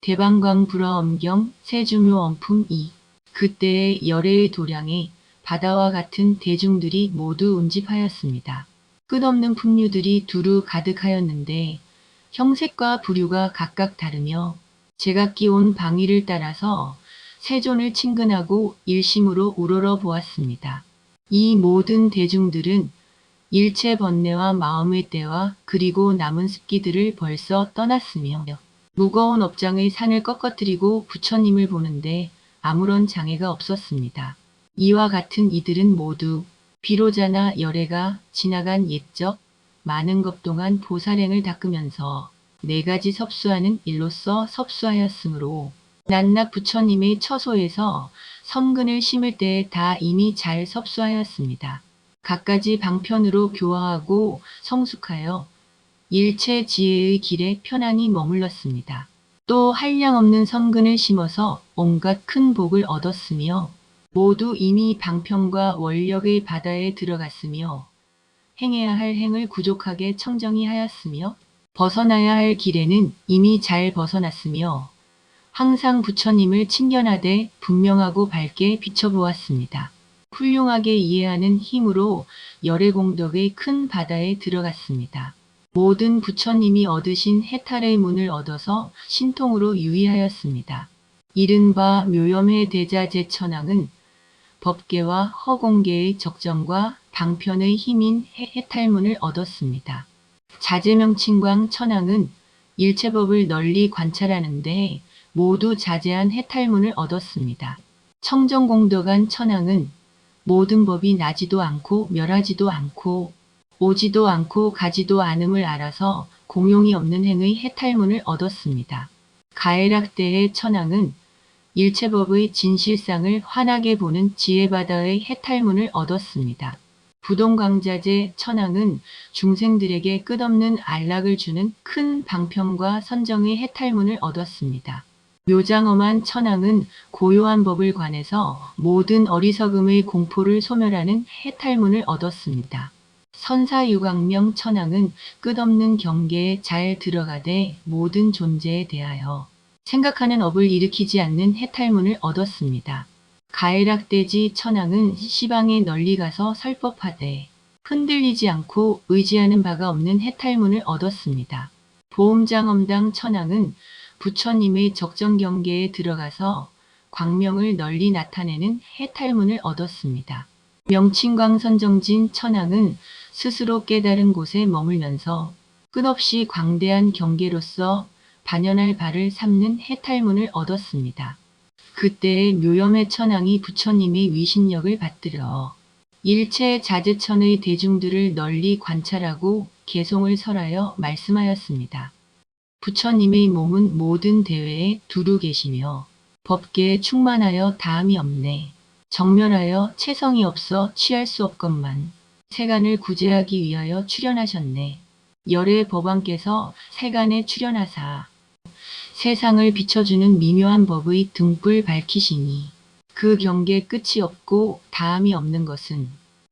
대방광 불어엄경 세주묘 엄품 2. 그때의 열애의 도량에 바다와 같은 대중들이 모두 운집하였습니다. 끝없는 풍류들이 두루 가득하였는데 형색과 부류가 각각 다르며 제각기 온 방위를 따라서 세존을 친근하고 일심으로 우러러 보았습니다. 이 모든 대중들은 일체 번뇌와 마음의 때와 그리고 남은 습기들을 벌써 떠났으며 무거운 업장의 산을 꺾어뜨리고 부처님을 보는데 아무런 장애가 없었습니다. 이와 같은 이들은 모두 비로자나 열애가 지나간 옛적 많은 것 동안 보살행을 닦으면서 4가지 섭수하는 일로서 섭수하였으므로 낮낮 부처님의 처소에서 선근을 심을 때에 다 이미 잘 섭수하였습니다. 갖가지 방편으로 교화하고 성숙하여 일체 지혜의 길에 편안히 머물렀습니다. 또 한량없는 선근을 심어서 온갖 큰 복을 얻었으며 모두 이미 방편과 원력의 바다에 들어갔으며 행해야 할 행을 구족하게 청정히 하였으며 벗어나야 할 길에는 이미 잘 벗어났으며 항상 부처님을 친견하되 분명하고 밝게 비춰보았습니다. 훌륭하게 이해하는 힘으로 열애 공덕의 큰 바다에 들어갔습니다. 모든 부처님이 얻으신 해탈의 문을 얻어서 신통으로 유의하였습니다. 이른바 묘염해 대자재천왕은 법계와 허공계의 적정과 방편의 힘인 해탈문을 얻었습니다. 자재명칭광 천왕은 일체법을 널리 관찰하는데 모두 자제한 해탈문을 얻었습니다. 청정공덕한 천왕은 모든 법이 나지도 않고 멸하지도 않고 오지도 않고 가지도 않음을 알아서 공용이 없는 행의 해탈문을 얻었습니다. 가해락대의 천왕은 일체법의 진실상을 환하게 보는 지혜바다의 해탈문을 얻었습니다. 부동광자재 천왕은 중생들에게 끝없는 안락을 주는 큰 방편과 선정의 해탈문을 얻었습니다. 묘장엄한 천왕은 고요한 법을 관해서 모든 어리석음의 공포를 소멸하는 해탈문을 얻었습니다. 선사유광명 천왕은 끝없는 경계에 잘 들어가되 모든 존재에 대하여 생각하는 업을 일으키지 않는 해탈문을 얻었습니다. 가해락대지 천왕은 시방에 널리 가서 설법하되 흔들리지 않고 의지하는 바가 없는 해탈문을 얻었습니다. 보음장엄당 천왕은 부처님의 적정 경계에 들어가서 광명을 널리 나타내는 해탈문을 얻었습니다. 명칭광선정진 천왕은 스스로 깨달은 곳에 머물면서 끝없이 광대한 경계로서 반연할 바를 삼는 해탈문을 얻었습니다. 그때의 묘염의 천왕이 부처님의 위신력을 받들어 일체 자재천의 대중들을 널리 관찰하고 개송을 설하여 말씀하였습니다. 부처님의 몸은 모든 대회에 두루 계시며 법계에 충만하여 다함이 없네. 정멸하여 체성이 없어 취할 수 없건만 세간을 구제하기 위하여 출현하셨네. 열의 법왕께서 세간에 출현하사 세상을 비춰주는 미묘한 법의 등불 밝히시니 그 경계 끝이 없고 다함이 없는 것은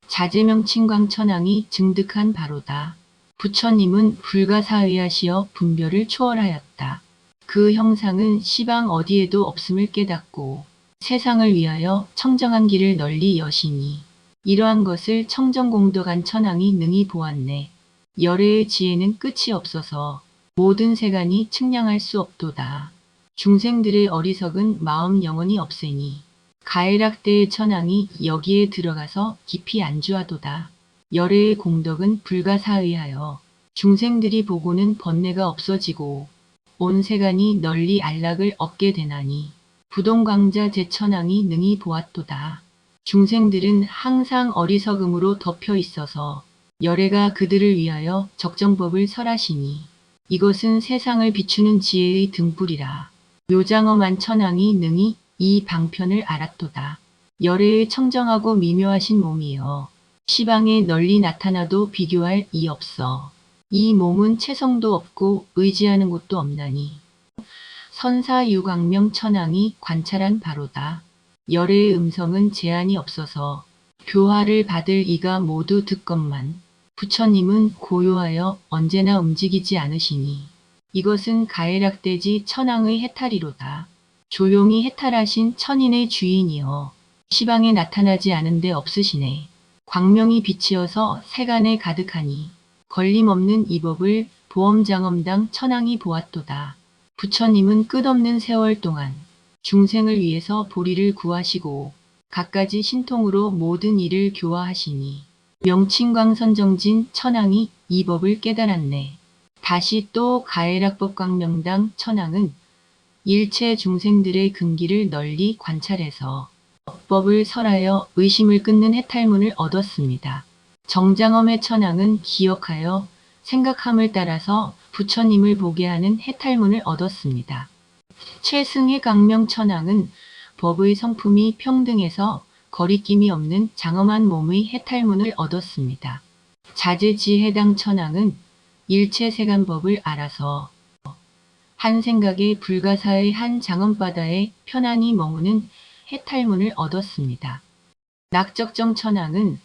자재명칭광천왕이 증득한 바로다. 부처님은 불가사의하시어 분별을 초월하였다. 그 형상은 시방 어디에도 없음을 깨닫고 세상을 위하여 청정한 길을 널리 여시니 이러한 것을 청정공덕한 천왕이 능히 보았네. 열애의 지혜는 끝이 없어서 모든 세간이 측량할 수 없도다. 중생들의 어리석은 마음 영원히 없애니 가해락대의 천왕이 여기에 들어가서 깊이 안주하도다. 열애의 공덕은 불가사의하여 중생들이 보고는 번뇌가 없어지고 온 세간이 널리 안락을 얻게 되나니 부동광자 제천왕이 능히 보았도다. 중생들은 항상 어리석음으로 덮여 있어서 열애가 그들을 위하여 적정법을 설하시니 이것은 세상을 비추는 지혜의 등불이라. 묘장엄한 천왕이 능히 이 방편을 알았도다. 열애의 청정하고 미묘하신 몸이여 시방에 널리 나타나도 비교할 이 없어. 이 몸은 체성도 없고 의지하는 곳도 없나니 선사유광명 천왕이 관찰한 바로다. 열애의 음성은 제한이 없어서 교화를 받을 이가 모두 듣건만 부처님은 고요하여 언제나 움직이지 않으시니 이것은 가해락대지 천왕의 해탈이로다. 조용히 해탈하신 천인의 주인이여. 시방에 나타나지 않은 데 없으시네. 광명이 빛이어서 세간에 가득하니 걸림없는 이 법을 보험장엄당 천왕이 보았도다. 부처님은 끝없는 세월 동안 중생을 위해서 보리를 구하시고 갖가지 신통으로 모든 일을 교화하시니 명칭광선정진 천왕이 이 법을 깨달았네. 다시 또 가해락법광명당 천왕은 일체 중생들의 근기를 널리 관찰해서 법을 설하여 의심을 끊는 해탈문을 얻었습니다. 정장엄의 천왕은 기억하여 생각함을 따라서 부처님을 보게 하는 해탈문을 얻었습니다. 최승의 강명천왕은 법의 성품이 평등해서 거리낌이 없는 장엄한 몸의 해탈문을 얻었습니다. 자제지해당 천왕은 일체 세간법을 알아서 한 생각에 불가사의 한 장엄바다에 편안히 머무는 해탈문을 얻었습니다. 낙적정 천왕은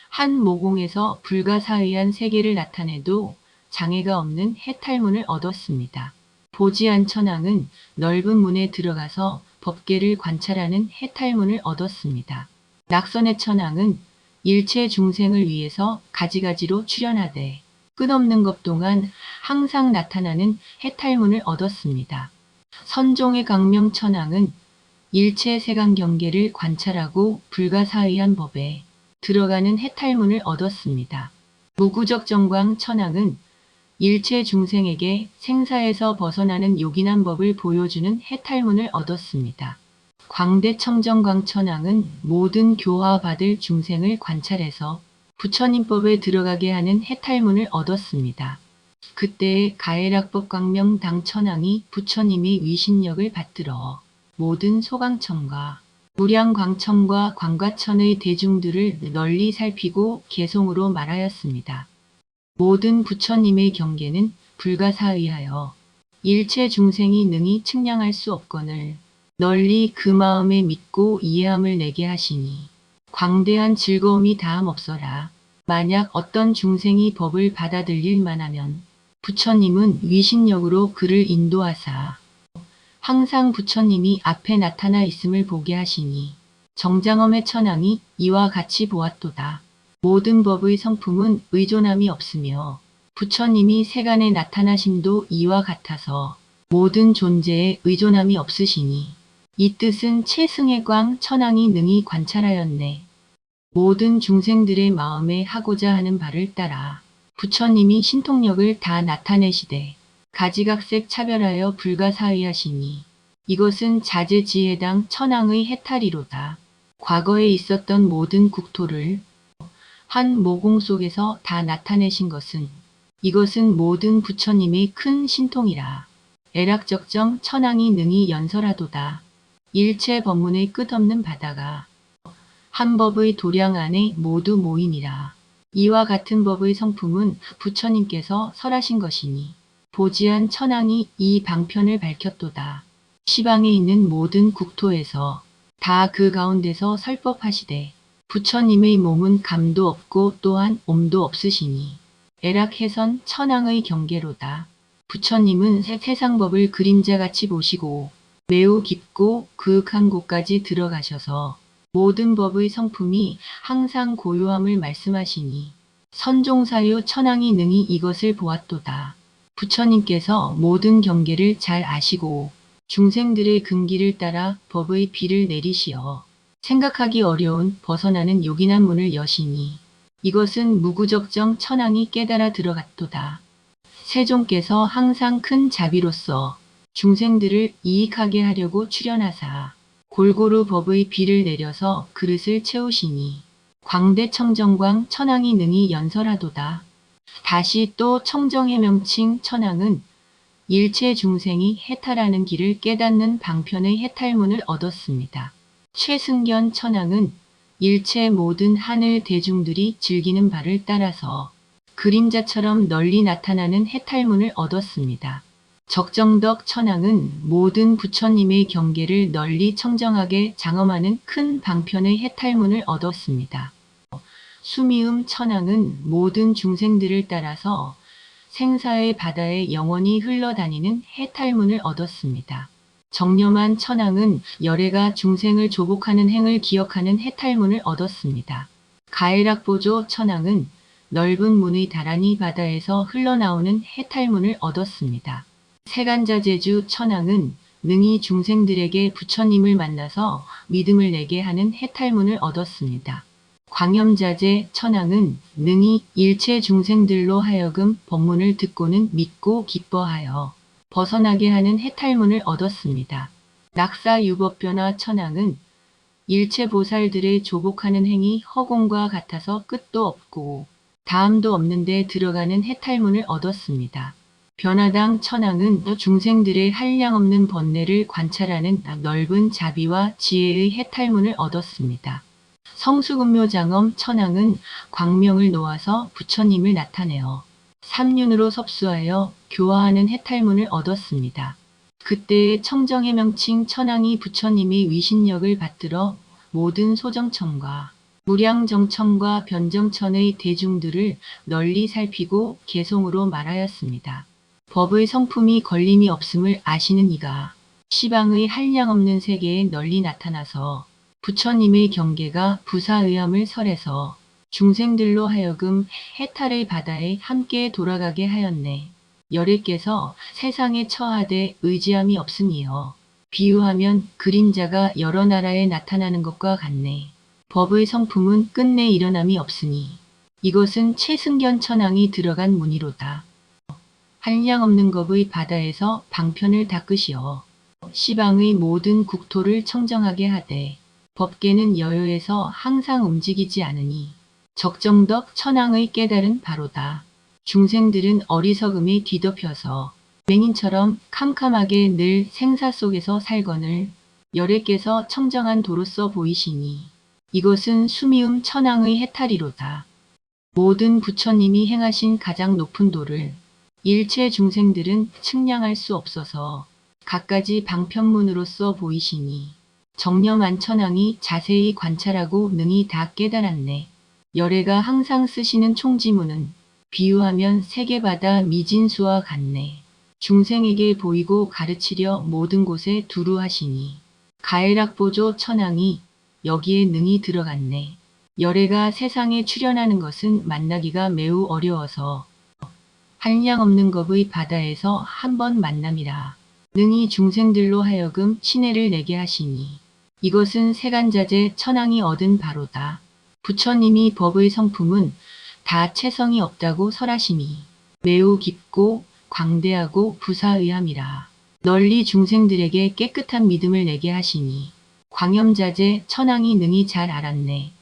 한 모공에서 불가사의한 세계를 나타내도 장애가 없는 해탈문을 얻었습니다. 보지안 천왕은 넓은 문에 들어가서 법계를 관찰하는 해탈문을 얻었습니다. 낙선의 천왕은 일체 중생을 위해서 가지가지로 출현하되 끝없는 것 동안 항상 나타나는 해탈문을 얻었습니다. 선종의 강명 천왕은 일체 세간 경계를 관찰하고 불가사의한 법에 들어가는 해탈문을 얻었습니다. 무구적 정광 천왕은 일체 중생에게 생사에서 벗어나는 요긴한 법을 보여주는 해탈문을 얻었습니다. 광대청정광 천왕은 모든 교화받을 중생을 관찰해서 부처님법에 들어가게 하는 해탈문을 얻었습니다. 그때의 가해락법광명 당천왕이 부처님의 위신력을 받들어 모든 소광천과 무량광천과 광과천의 대중들을 널리 살피고 개송으로 말하였습니다. 모든 부처님의 경계는 불가사의하여 일체 중생이 능히 측량할 수 없거늘 널리 그 마음에 믿고 이해함을 내게 하시니 광대한 즐거움이 다함 없어라. 만약 어떤 중생이 법을 받아들일 만하면 부처님은 위신력으로 그를 인도하사 항상 부처님이 앞에 나타나 있음을 보게 하시니 정장엄의 천왕이 이와 같이 보았도다. 모든 법의 성품은 의존함이 없으며 부처님이 세간에 나타나심도 이와 같아서 모든 존재에 의존함이 없으시니 이 뜻은 최승의 광 천왕이 능히 관찰하였네. 모든 중생들의 마음에 하고자 하는 바를 따라 부처님이 신통력을 다 나타내시되 가지각색 차별하여 불가사의하시니 이것은 자제지해당 천왕의 해탈이로다. 과거에 있었던 모든 국토를 한 모공 속에서 다 나타내신 것은 이것은 모든 부처님의 큰 신통이라. 애락적정 천왕이 능히 연설하도다. 일체 법문의 끝없는 바다가 한 법의 도량 안에 모두 모이니라. 이와 같은 법의 성품은 부처님께서 설하신 것이니 보지한 천왕이 이 방편을 밝혔도다. 시방에 있는 모든 국토에서 다 그 가운데서 설법하시되 부처님의 몸은 감도 없고 또한 옴도 없으시니 애락해선 천왕의 경계로다. 부처님은 세상법을 그림자같이 보시고 매우 깊고 그윽한 곳까지 들어가셔서 모든 법의 성품이 항상 고요함을 말씀하시니 선종사유 천왕이 능히 이것을 보았도다. 부처님께서 모든 경계를 잘 아시고 중생들의 근기를 따라 법의 비를 내리시어 생각하기 어려운 벗어나는 요긴한 문을 여시니 이것은 무구적정 천왕이 깨달아 들어갔도다. 세종께서 항상 큰 자비로서 중생들을 이익하게 하려고 출현하사 골고루 법의 비를 내려서 그릇을 채우시니 광대청정광 천왕이 능히 연설하도다. 다시 또 청정의 명칭 천왕은 일체 중생이 해탈하는 길을 깨닫는 방편의 해탈문을 얻었습니다. 최승견 천왕은 일체 모든 하늘 대중들이 즐기는 바를 따라서 그림자처럼 널리 나타나는 해탈문을 얻었습니다. 적정덕 천왕은 모든 부처님의 경계를 널리 청정하게 장엄하는 큰 방편의 해탈문을 얻었습니다. 수미음 천왕은 모든 중생들을 따라서 생사의 바다에 영원히 흘러다니는 해탈문을 얻었습니다. 정념한 천황은 열애가 중생을 조복하는 행을 기억하는 해탈문을 얻었습니다. 가해락보조 천황은 넓은 문의 다란이 바다에서 흘러나오는 해탈문을 얻었습니다. 세간자제주 천황은 능히 중생들에게 부처님을 만나서 믿음을 내게 하는 해탈문을 얻었습니다. 광염자제 천황은 능히 일체 중생들로 하여금 법문을 듣고는 믿고 기뻐하여 벗어나게 하는 해탈문을 얻었습니다. 낙사유법변화 천황은 일체 보살들의 조복하는 행위 허공과 같아서 끝도 없고 다음도 없는데 들어가는 해탈문을 얻었습니다. 변화당 천황은 중생들의 한량없는 번뇌를 관찰하는 넓은 자비와 지혜의 해탈문을 얻었습니다. 성수근묘장엄 천황은 광명을 놓아서 부처님을 나타내어 삼륜으로 섭수하여 교화하는 해탈문을 얻었습니다. 그때의 청정해명칭 천황이 부처님의 위신력을 받들어 모든 소정천과 무량정천과 변정천의 대중들을 널리 살피고 개송으로 말하였습니다. 법의 성품이 걸림이 없음을 아시는 이가 시방의 한량없는 세계에 널리 나타나서 부처님의 경계가 부사의함을 설해서 중생들로 하여금 해탈의 바다에 함께 돌아가게 하였네. 열애께서 세상에 처하되 의지함이 없음이여 비유하면 그림자가 여러 나라에 나타나는 것과 같네. 법의 성품은 끝내 일어남이 없으니 이것은 최승견 천황이 들어간 문이로다. 한량없는 법의 바다에서 방편을 닦으시어 시방의 모든 국토를 청정하게 하되 법계는 여여에서 항상 움직이지 않으니 적정덕 천황의 깨달은 바로다. 중생들은 어리석음에 뒤덮여서 맹인처럼 캄캄하게 늘 생사 속에서 살거늘 열애께서 청정한 도로서 보이시니 이것은 수미음 천황의 해탈이로다. 모든 부처님이 행하신 가장 높은 도를 일체 중생들은 측량할 수 없어서 갖가지 방편문으로서 보이시니 정념한 천황이 자세히 관찰하고 능히 다 깨달았네. 열애가 항상 쓰시는 총지문은 비유하면 세계바다 미진수와 같네. 중생에게 보이고 가르치려 모든 곳에 두루 하시니 가해락보조 천황이 여기에 능히 들어갔네. 열애가 세상에 출현하는 것은 만나기가 매우 어려워서 한량없는 법의 바다에서 한 번 만남이라 능히 중생들로 하여금 신혜를 내게 하시니 이것은 세간자제 천황이 얻은 바로다. 부처님이 법의 성품은 다 체성이 없다고 설하시니 매우 깊고 광대하고 부사의함이라 널리 중생들에게 깨끗한 믿음을 내게 하시니 광염자제 천황이 능히 잘 알았네.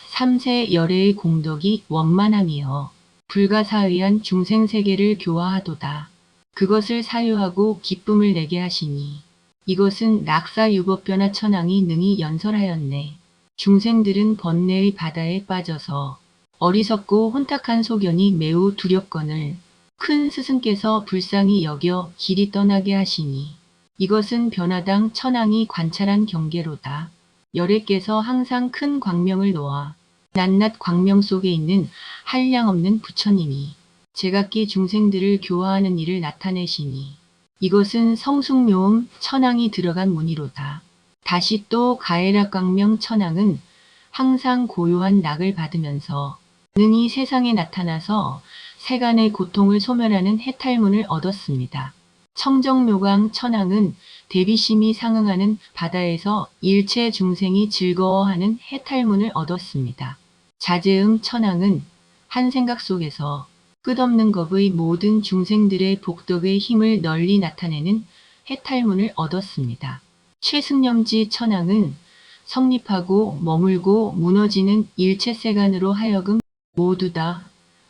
삼세 열애의 공덕이 원만함이여 불가사의한 중생세계를 교화하도다. 그것을 사유하고 기쁨을 내게 하시니 이것은 낙사유법변화 천황이 능히 연설하였네. 중생들은 번뇌의 바다에 빠져서 어리석고 혼탁한 소견이 매우 두렵거늘 큰 스승께서 불쌍히 여겨 길이 떠나게 하시니 이것은 변화당 천황이 관찰한 경계로다. 열애께서 항상 큰 광명을 놓아 낱낱 광명 속에 있는 한량없는 부처님이 제각기 중생들을 교화하는 일을 나타내시니 이것은 성숙묘음 천황이 들어간 문이로다. 다시 또 가해락광명 천황은 항상 고요한 낙을 받으면서 능히 세상에 나타나서 세간의 고통을 소멸하는 해탈문을 얻었습니다. 청정묘광 천황은 대비심이 상응하는 바다에서 일체 중생이 즐거워하는 해탈문을 얻었습니다. 자제음 천황은 한 생각 속에서 끝없는 겁의 모든 중생들의 복덕의 힘을 널리 나타내는 해탈문을 얻었습니다. 최승념지 천황은 성립하고 머물고 무너지는 일체 세간으로 하여금 모두 다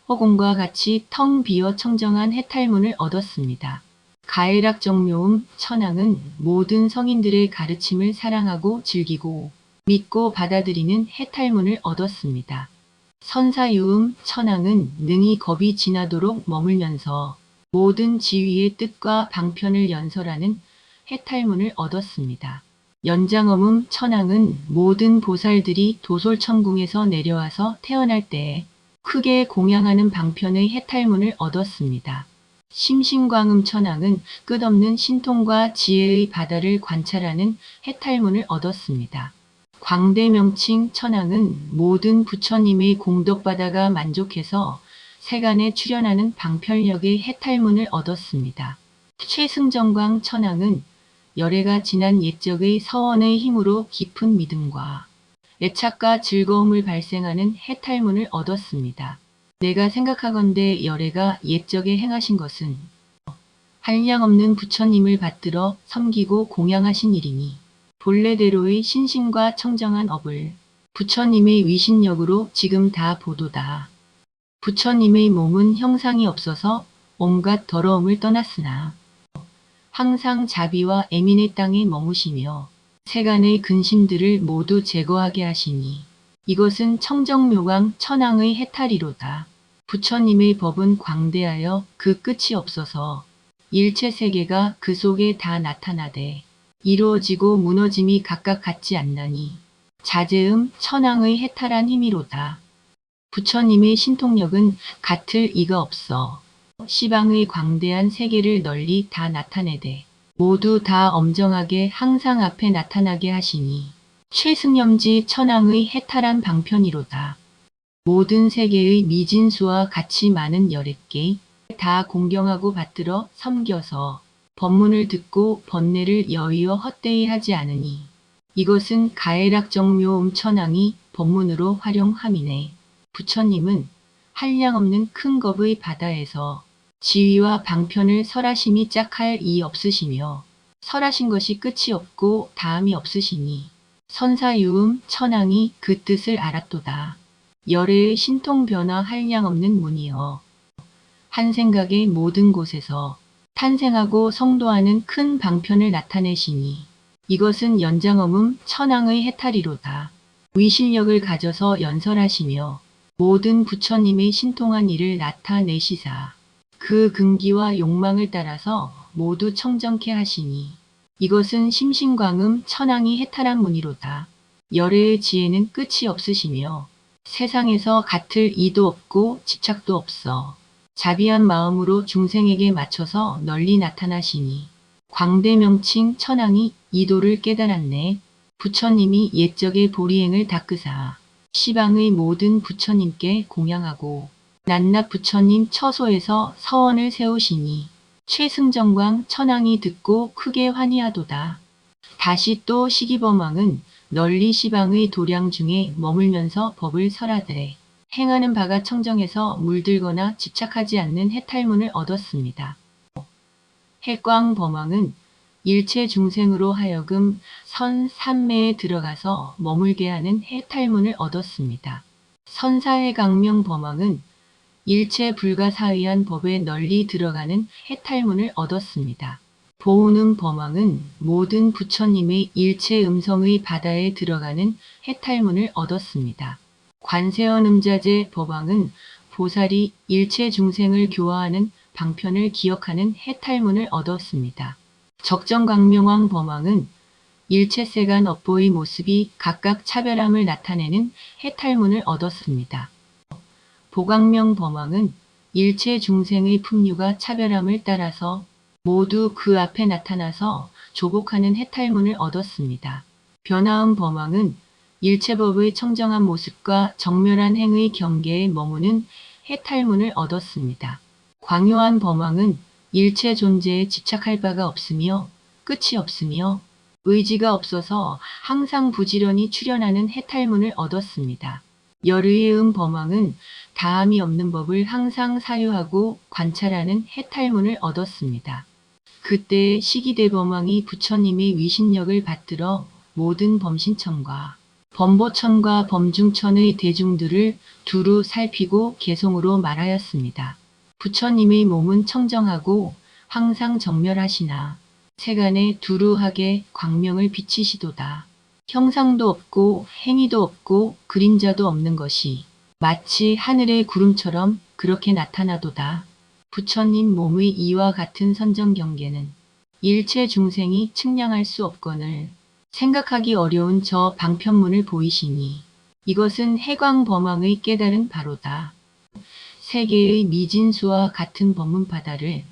허공과 같이 텅 비어 청정한 해탈문을 얻었습니다. 가해락정묘음 천황은 모든 성인들의 가르침을 사랑하고 즐기고 믿고 받아들이는 해탈문을 얻었습니다. 선사유음 천황은 능히 겁이 지나도록 머물면서 모든 지위의 뜻과 방편을 연설하는 해탈문을 얻었습니다. 연장엄음 천황은 모든 보살들이 도솔천궁에서 내려와서 태어날 때에 크게 공양하는 방편의 해탈문을 얻었습니다. 심신광음 천왕은 끝없는 신통과 지혜의 바다를 관찰하는 해탈문을 얻었습니다. 광대명칭 천왕은 모든 부처님의 공덕바다가 만족해서 세간에 출현하는 방편력의 해탈문을 얻었습니다. 최승정광 천왕은 열애가 지난 옛적의 서원의 힘으로 깊은 믿음과 애착과 즐거움을 발생하는 해탈문을 얻었습니다. 내가 생각하건대 열애가 옛적에 행하신 것은 한량없는 부처님을 받들어 섬기고 공양하신 일이니 본래대로의 신심과 청정한 업을 부처님의 위신력으로 지금 다 보도다. 부처님의 몸은 형상이 없어서 온갖 더러움을 떠났으나 항상 자비와 애민의 땅에 머무시며 세간의 근심들을 모두 제거하게 하시니 이것은 청정묘광 천왕의 해탈이로다. 부처님의 법은 광대하여 그 끝이 없어서 일체 세계가 그 속에 다 나타나되 이루어지고 무너짐이 각각 같지 않나니 자제음 천왕의 해탈한 힘이로다. 부처님의 신통력은 같을 이가 없어 시방의 광대한 세계를 널리 다 나타내되 모두 다 엄정하게 항상 앞에 나타나게 하시니 최승염지 천왕의 해탈한 방편이로다. 모든 세계의 미진수와 같이 많은 열애께 다 공경하고 받들어 섬겨서 법문을 듣고 번뇌를 여의어 헛되이 하지 않으니 이것은 가해락정묘 음천왕이 법문으로 활용함이네. 부처님은 한량없는 큰 겁의 바다에서 지위와 방편을 설하심이 짝할 이 없으시며 설하신 것이 끝이 없고 다음이 없으시니 선사유음 천왕이 그 뜻을 알았도다. 열애의 신통 변화 한량없는 문이여 한 생각의 모든 곳에서 탄생하고 성도하는 큰 방편을 나타내시니 이것은 연장엄음 천왕의 해탈이로다. 위신력을 가져서 연설하시며 모든 부처님의 신통한 일을 나타내시사 그 근기와 욕망을 따라서 모두 청정케 하시니 이것은 심신광음 천왕이 해탈한 문이로다. 열애의 지혜는 끝이 없으시며 세상에서 같을 이도 없고 집착도 없어 자비한 마음으로 중생에게 맞춰서 널리 나타나시니 광대명칭 천왕이 이도를 깨달았네. 부처님이 옛적의 보리행을 닦으사 시방의 모든 부처님께 공양하고 낱낱 부처님 처소에서 서원을 세우시니 최승정광 천왕이 듣고 크게 환희하도다. 다시 또 시기범왕은 널리 시방의 도량 중에 머물면서 법을 설하되 행하는 바가 청정해서 물들거나 집착하지 않는 해탈문을 얻었습니다. 해광범왕은 일체 중생으로 하여금 선삼매에 들어가서 머물게 하는 해탈문을 얻었습니다. 선사해강명범왕은 일체 불가사의한 법에 널리 들어가는 해탈문을 얻었습니다. 보은음범왕은 모든 부처님의 일체 음성의 바다에 들어가는 해탈문을 얻었습니다. 관세언음자재 법왕은 보살이 일체 중생을 교화하는 방편을 기억하는 해탈문을 얻었습니다. 적정광명왕 범왕은 일체 세간 업보의 모습이 각각 차별함을 나타내는 해탈문을 얻었습니다. 보광명 범왕은 일체 중생의 풍류가 차별함을 따라서 모두 그 앞에 나타나서 조곡하는 해탈문을 얻었습니다. 변화음 범왕은 일체법의 청정한 모습과 정멸한 행의 경계에 머무는 해탈문을 얻었습니다. 광요한 범왕은 일체 존재에 집착할 바가 없으며 끝이 없으며 의지가 없어서 항상 부지런히 출현하는 해탈문을 얻었습니다. 열의의 범왕은 다함이 없는 법을 항상 사유하고 관찰하는 해탈문을 얻었습니다. 그때 시기대범왕이 부처님의 위신력을 받들어 모든 범신천과 범보천과 범중천의 대중들을 두루 살피고 개송으로 말하였습니다. 부처님의 몸은 청정하고 항상 정멸하시나 세간에 두루하게 광명을 비치시도다. 형상도 없고 행위도 없고 그림자도 없는 것이 마치 하늘의 구름처럼 그렇게 나타나도다. 부처님 몸의 이와 같은 선정경계는 일체 중생이 측량할 수 없거늘 생각하기 어려운 저 방편문을 보이시니 이것은 해광범왕의 깨달은 바로다. 세계의 미진수와 같은 법문 바다를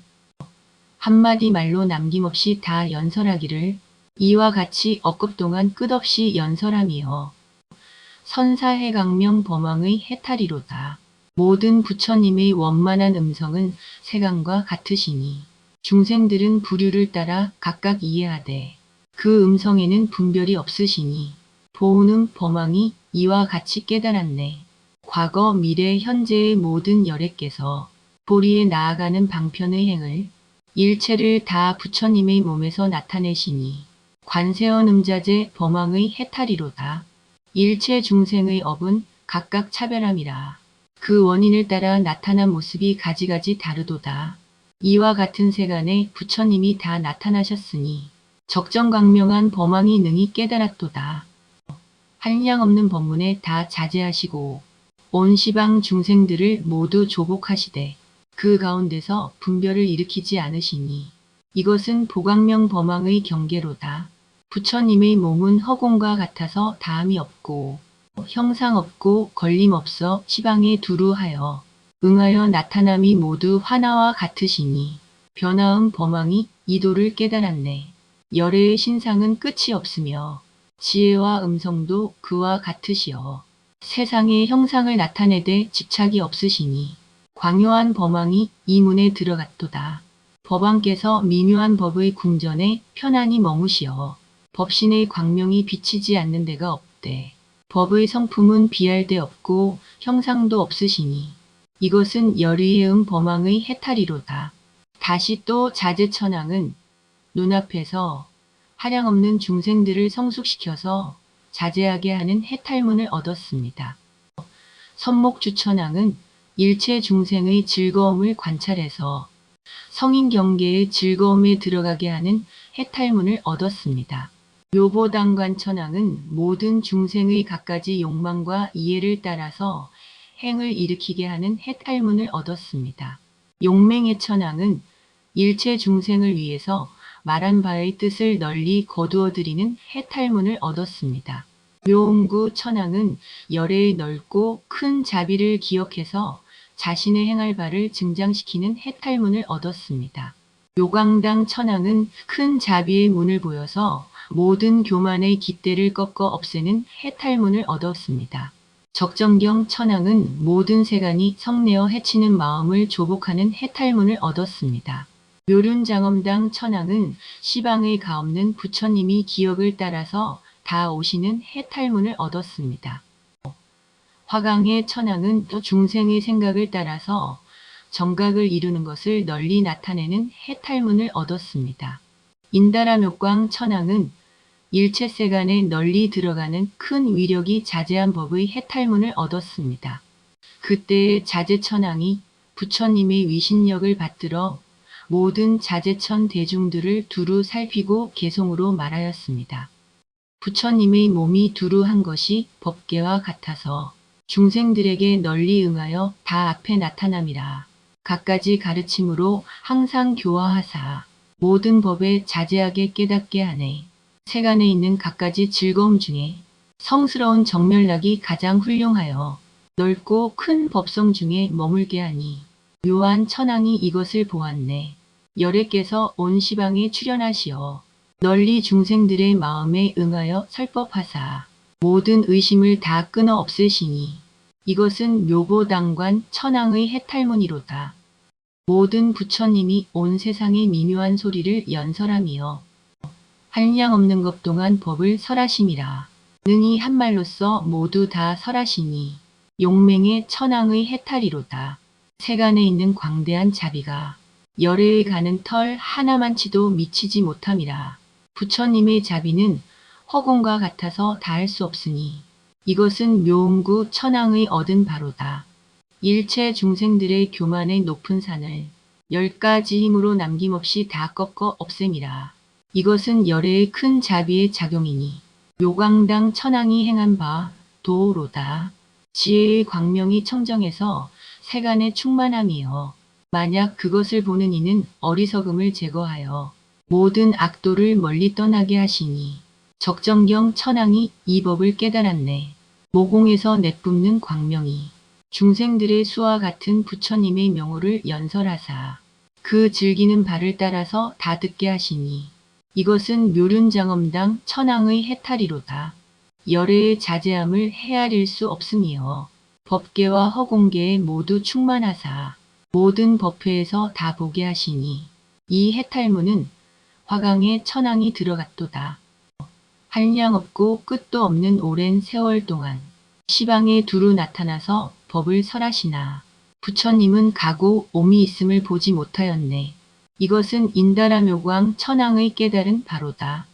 한마디 말로 남김없이 다 연설하기를 이와 같이 억급 동안 끝없이 연설함이여 선사해강명 범왕의 해탈이로다. 모든 부처님의 원만한 음성은 세간과 같으시니 중생들은 부류를 따라 각각 이해하되 그 음성에는 분별이 없으시니 보우는 범왕이 이와 같이 깨달았네. 과거 미래 현재의 모든 열애께서 보리에 나아가는 방편의 행을 일체를 다 부처님의 몸에서 나타내시니 관세언 음자재 범왕의 해탈이로다. 일체 중생의 업은 각각 차별함이라. 그 원인을 따라 나타난 모습이 가지가지 다르도다. 이와 같은 세간에 부처님이 다 나타나셨으니 적정광명한 범왕이 능히 깨달았도다. 한량없는 법문에 다 자제하시고 온 시방 중생들을 모두 조복하시되 그 가운데서 분별을 일으키지 않으시니 이것은 보광명 범왕의 경계로다. 부처님의 몸은 허공과 같아서 다함이 없고 형상 없고 걸림 없어 시방에 두루하여 응하여 나타남이 모두 하나와 같으시니 변화음 범왕이 이도를 깨달았네. 열애의 신상은 끝이 없으며 지혜와 음성도 그와 같으시어 세상의 형상을 나타내되 집착이 없으시니 광요한 범왕이 이 문에 들어갔도다. 법왕께서 미묘한 법의 궁전에 편안히 머무시어 법신의 광명이 비치지 않는 데가 없대. 법의 성품은 비할 데 없고 형상도 없으시니 이것은 열의해음 범왕의 해탈이로다. 다시 또 자제천왕은 눈앞에서 한량없는 중생들을 성숙시켜서 자제하게 하는 해탈문을 얻었습니다. 선목주천왕은 일체 중생의 즐거움을 관찰해서 성인 경계의 즐거움에 들어가게 하는 해탈문을 얻었습니다. 묘보당관천왕은 모든 중생의 갖가지 욕망과 이해를 따라서 행을 일으키게 하는 해탈문을 얻었습니다. 용맹의 천왕은 일체 중생을 위해서 말한 바의 뜻을 널리 거두어드리는 해탈문을 얻었습니다. 묘음구 천왕은 열애의 넓고 큰 자비를 기억해서 자신의 행할 바를 증장시키는 해탈문을 얻었습니다. 요광당 천왕은 큰 자비의 문을 보여서 모든 교만의 깃대를 꺾어 없애는 해탈문을 얻었습니다. 적정경 천왕은 모든 세간이 성내어 해치는 마음을 조복하는 해탈문을 얻었습니다. 묘륜장엄당 천왕은 시방의 가없는 부처님이 기억을 따라서 다 오시는 해탈문을 얻었습니다. 화강의 천왕은 또 중생의 생각을 따라서 정각을 이루는 것을 널리 나타내는 해탈문을 얻었습니다. 인다라묘광 천왕은 일체 세간에 널리 들어가는 큰 위력이 자제한 법의 해탈문을 얻었습니다. 그때의 자제천왕이 부처님의 위신력을 받들어 모든 자제천 대중들을 두루 살피고 개송으로 말하였습니다. 부처님의 몸이 두루 한 것이 법계와 같아서 중생들에게 널리 응하여 다 앞에 나타남이라. 갖가지 가르침으로 항상 교화하사 모든 법에 자제하게 깨닫게 하네. 세간에 있는 갖가지 즐거움 중에 성스러운 정멸락이 가장 훌륭하여 넓고 큰 법성 중에 머물게 하니 묘한 천왕이 이것을 보았네. 열애께서 온 시방에 출현하시어 널리 중생들의 마음에 응하여 설법하사 모든 의심을 다 끊어 없애시니 이것은 묘보당관 천왕의 해탈문이로다. 모든 부처님이 온 세상의 미묘한 소리를 연설하며 한량 없는 것 동안 법을 설하심이라. 능히 한 말로써 모두 다 설하시니 용맹의 천왕의 해탈이로다. 세간에 있는 광대한 자비가 열애에 가는 털 하나만치도 미치지 못함이라. 부처님의 자비는 허공과 같아서 다할 수 없으니 이것은 묘음구 천왕의 얻은 바로다. 일체 중생들의 교만의 높은 산을 10가지 힘으로 남김없이 다 꺾어 없앰이라. 이것은 열애의 큰 자비의 작용이니 묘광당 천왕이 행한 바 도로다. 지혜의 광명이 청정해서 세간에 충만함이여 만약 그것을 보는 이는 어리석음을 제거하여 모든 악도를 멀리 떠나게 하시니 적정경 천왕이 이 법을 깨달았네. 모공에서 내뿜는 광명이 중생들의 수와 같은 부처님의 명호를 연설하사 그 즐기는 발을 따라서 다 듣게 하시니 이것은 묘륜장엄당 천황의 해탈이로다. 열애의 자제함을 헤아릴 수 없음이여 법계와 허공계에 모두 충만하사 모든 법회에서 다 보게 하시니 이 해탈문은 화강에 천황이 들어갔도다. 한량 없고 끝도 없는 오랜 세월 동안 시방에 두루 나타나서 법을 설하시나 부처님은 가고 옴이 있음을 보지 못하였네. 이것은 인다라묘광 천황의 깨달은 바로다.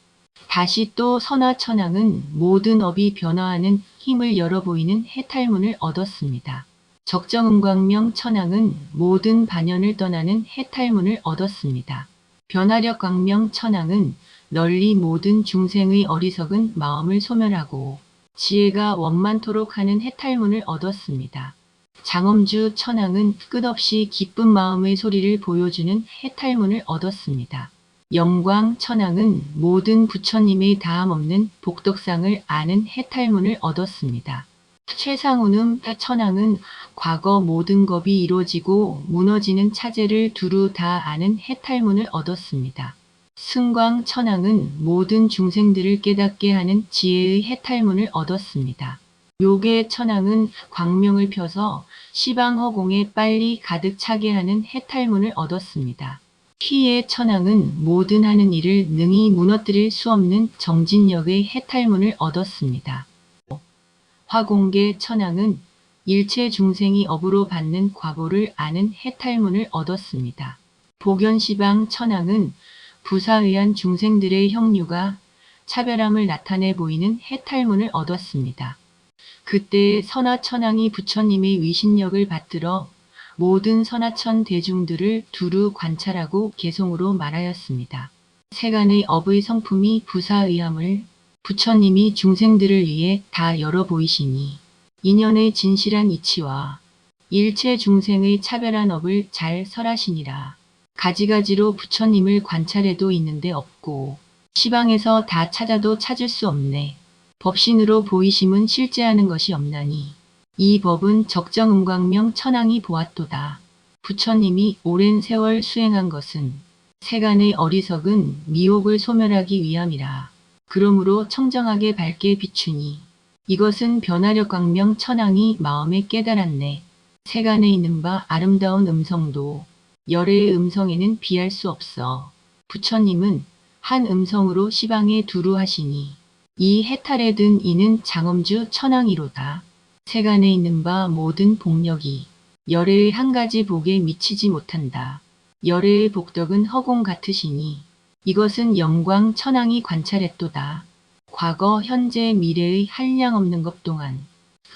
다시 또 선화천황은 모든 업이 변화하는 힘을 열어 보이는 해탈문을 얻었습니다. 적정음광명 천황은 모든 반연을 떠나는 해탈문을 얻었습니다. 변화력 광명 천황은 널리 모든 중생의 어리석은 마음을 소멸하고 지혜가 원만토록 하는 해탈문을 얻었습니다. 장엄주 천황은 끝없이 기쁜 마음의 소리를 보여주는 해탈문을 얻었습니다. 영광 천황은 모든 부처님의 다함없는 복덕상을 아는 해탈문을 얻었습니다. 최상운음 천황은 과거 모든 법이 이루어지고 무너지는 차제를 두루 다 아는 해탈문을 얻었습니다. 승광 천황은 모든 중생들을 깨닫게 하는 지혜의 해탈문을 얻었습니다. 요계 천황은 광명을 펴서 시방허공에 빨리 가득 차게 하는 해탈문을 얻었습니다. 희의 천황은 모든 하는 일을 능히 무너뜨릴 수 없는 정진력의 해탈문을 얻었습니다. 화공계 천황은 일체 중생이 업으로 받는 과보를 아는 해탈문을 얻었습니다. 복연시방 천황은 부사의한 중생들의 형류가 차별함을 나타내 보이는 해탈문을 얻었습니다. 그때 선화천황이 부처님의 위신력을 받들어 모든 선화천 대중들을 두루 관찰하고 개송으로 말하였습니다. 세간의 업의 성품이 부사의함을 부처님이 중생들을 위해 다 열어 보이시니 인연의 진실한 이치와 일체 중생의 차별한 업을 잘 설하시니라. 가지가지로 부처님을 관찰해도 있는데 없고 시방에서 다 찾아도 찾을 수 없네. 법신으로 보이심은 실제하는 것이 없나니 이 법은 적정음광명 천황이 보았도다. 부처님이 오랜 세월 수행한 것은 세간의 어리석은 미혹을 소멸하기 위함이라. 그러므로 청정하게 밝게 비추니 이것은 변화력 광명 천황이 마음에 깨달았네. 세간에 있는 바 아름다운 음성도 열애의 음성에는 비할 수 없어. 부처님은 한 음성으로 시방에 두루 하시니 이 해탈에 든 이는 장엄주 천황이로다. 세간에 있는 바 모든 복력이 열애의 한 가지 복에 미치지 못한다. 열애의 복덕은 허공 같으시니 이것은 영광 천황이 관찰했도다. 과거, 현재, 미래의 한량 없는 것 동안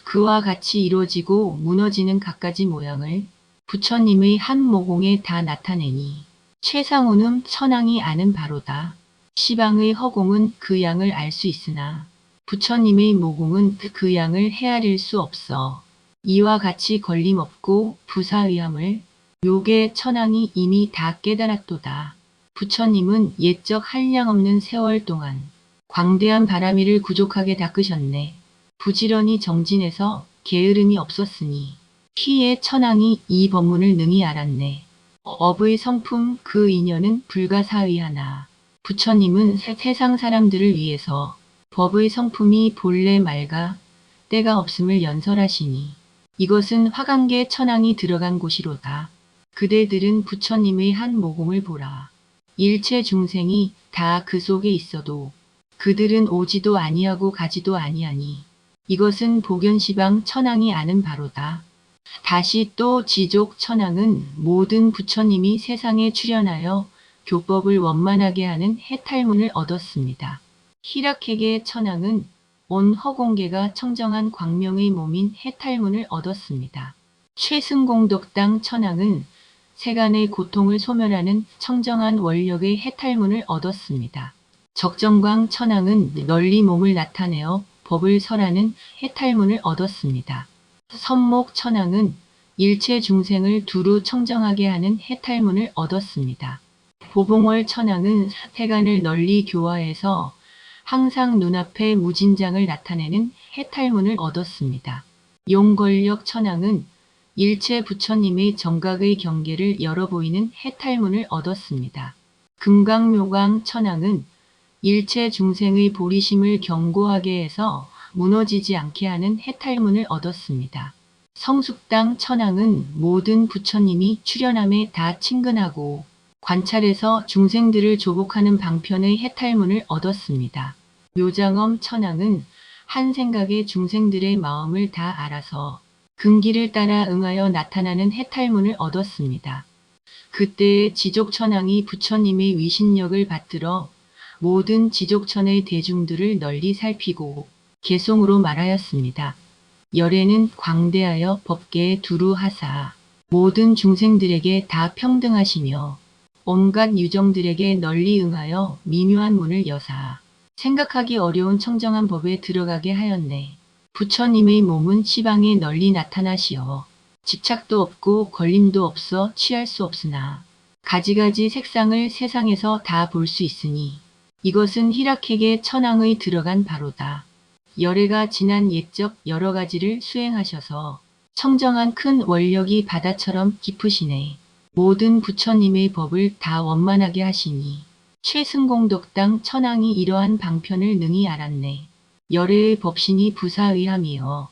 그와 같이 이루어지고 무너지는 갖가지 모양을 부처님의 한 모공에 다 나타내니 최상운음 천황이 아는 바로다. 시방의 허공은 그 양을 알 수 있으나 부처님의 모공은 그 양을 헤아릴 수 없어. 이와 같이 걸림없고 부사의함을 요계 천황이 이미 다 깨달았도다. 부처님은 옛적 한량 없는 세월 동안 광대한 바람이를 구족하게 닦으셨네. 부지런히 정진해서 게으름이 없었으니 희의 천황이 이 법문을 능히 알았네. 업의 성품 그 인연은 불가사의하나 부처님은 세상 사람들을 위해서 법의 성품이 본래 맑아 때가 없음을 연설하시니 이것은 화강계 천황이 들어간 곳이로다. 그대들은 부처님의 한 모공을 보라. 일체 중생이 다 그 속에 있어도 그들은 오지도 아니하고 가지도 아니하니 이것은 복연시방 천황이 아는 바로다. 다시 또 지족 천황은 모든 부처님이 세상에 출현하여 교법을 원만하게 하는 해탈문을 얻었습니다. 희락회계 천황은 온 허공계가 청정한 광명의 몸인 해탈문을 얻었습니다. 최승공덕당 천황은 세간의 고통을 소멸하는 청정한 원력의 해탈문을 얻었습니다. 적정광 천황은 널리 몸을 나타내어 법을 설하는 해탈문을 얻었습니다. 선목 천황은 일체 중생을 두루 청정하게 하는 해탈문을 얻었습니다. 보봉월 천황은 세간을 널리 교화해서 항상 눈앞에 무진장을 나타내는 해탈문을 얻었습니다. 용걸력 천황은 일체 부처님의 정각의 경계를 열어 보이는 해탈문을 얻었습니다. 금강묘광 천왕은 일체 중생의 보리심을 견고하게 해서 무너지지 않게 하는 해탈문을 얻었습니다. 성숙당 천왕은 모든 부처님이 출현함에 다 친근하고 관찰해서 중생들을 조복하는 방편의 해탈문을 얻었습니다. 묘장엄 천왕은 한 생각에 중생들의 마음을 다 알아서 근기를 따라 응하여 나타나는 해탈문을 얻었습니다. 그때의 지족천왕이 부처님의 위신력을 받들어 모든 지족천의 대중들을 널리 살피고 개송으로 말하였습니다. 열애는 광대하여 법계에 두루하사 모든 중생들에게 다 평등하시며 온갖 유정들에게 널리 응하여 미묘한 문을 여사 생각하기 어려운 청정한 법에 들어가게 하였네. 부처님의 몸은 시방에 널리 나타나시어 집착도 없고 걸림도 없어 취할 수 없으나 가지가지 색상을 세상에서 다 볼 수 있으니 이것은 희락에게 천왕의 들어간 바로다. 열애가 지난 옛적 여러 가지를 수행하셔서 청정한 큰 원력이 바다처럼 깊으시네. 모든 부처님의 법을 다 원만하게 하시니 최승공덕당 천왕이 이러한 방편을 능히 알았네. 열애의 법신이 부사의함이여